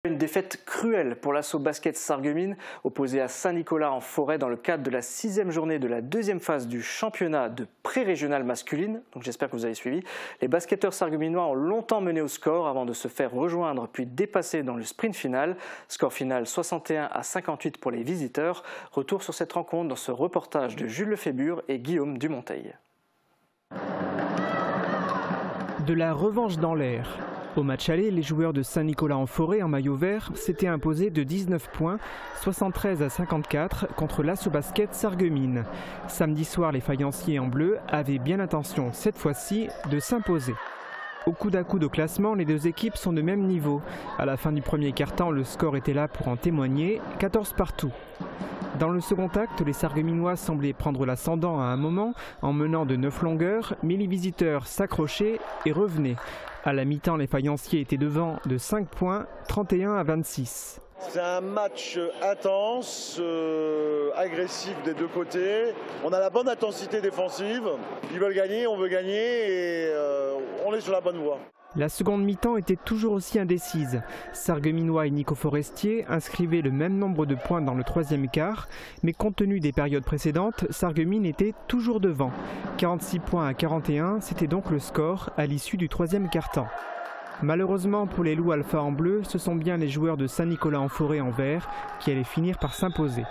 Une défaite cruelle pour l'Asso Basket Sarreguemines, opposé à Saint-Nicolas en Forêt dans le cadre de la 6e journée de la 2e phase du championnat de pré-régionale masculine. Donc j'espère que vous avez suivi. Les basketteurs sarregueminois ont longtemps mené au score avant de se faire rejoindre puis dépasser dans le sprint final. Score final 61-58 pour les visiteurs. Retour sur cette rencontre dans ce reportage de Jules Lefébure et Guillaume Dumonteil. De la revanche dans l'air. Au match aller, les joueurs de Saint-Nicolas en Forêt en maillot vert s'étaient imposés de 19 points, 73-54 contre l'Asso Basket Sarreguemines. Samedi soir, les faïenciers en bleu avaient bien l'intention, cette fois-ci, de s'imposer. Au coude à coude au classement, les deux équipes sont de même niveau. À la fin du premier quart-temps, le score était là pour en témoigner, 14 partout. Dans le second acte, les Sarregueminois semblaient prendre l'ascendant à un moment en menant de 9 longueurs, mais les visiteurs s'accrochaient et revenaient. À la mi-temps, les faïenciers étaient devant de 5 points, 31-26. C'est un match intense, agressif des deux côtés. On a la bonne intensité défensive. Ils veulent gagner, on veut gagner et on est sur la bonne voie. La seconde mi-temps était toujours aussi indécise. Sarregueminois et Nico Forestier inscrivaient le même nombre de points dans le troisième quart, mais compte tenu des périodes précédentes, Sarreguemines était toujours devant. 46 points à 41, c'était donc le score à l'issue du troisième quart-temps. Malheureusement pour les Loups Alpha en bleu, ce sont bien les joueurs de Saint-Nicolas en Forêt en vert qui allaient finir par s'imposer.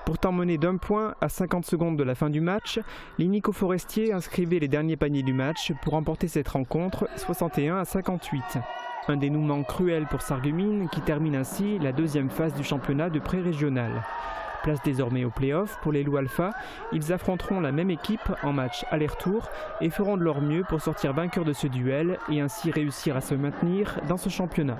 Pourtant menés d'1 point à 50 secondes de la fin du match, les Nico Forestier inscrivaient les derniers paniers du match pour remporter cette rencontre 61-58. Un dénouement cruel pour Sarreguemines qui termine ainsi la deuxième phase du championnat de pré-régional. Place désormais au play-off pour les Loups Alpha, ils affronteront la même équipe en match aller-retour et feront de leur mieux pour sortir vainqueurs de ce duel et ainsi réussir à se maintenir dans ce championnat.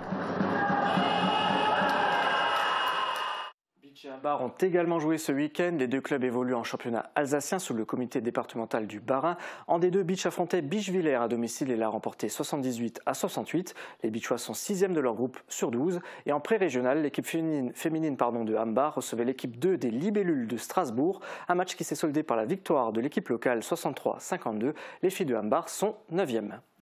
Beach et Hambar ont également joué ce week-end. Les deux clubs évoluent en championnat alsacien sous le comité départemental du Bas-Rhin. En D2, Beach affrontait Bischwiller à domicile et l'a remporté 78-68. Les Beachois sont 6e de leur groupe sur 12. Et en pré-régional, l'équipe féminine de Hambar recevait l'équipe 2 des Libellules de Strasbourg. Un match qui s'est soldé par la victoire de l'équipe locale 63-52. Les filles de Hambar sont 9e.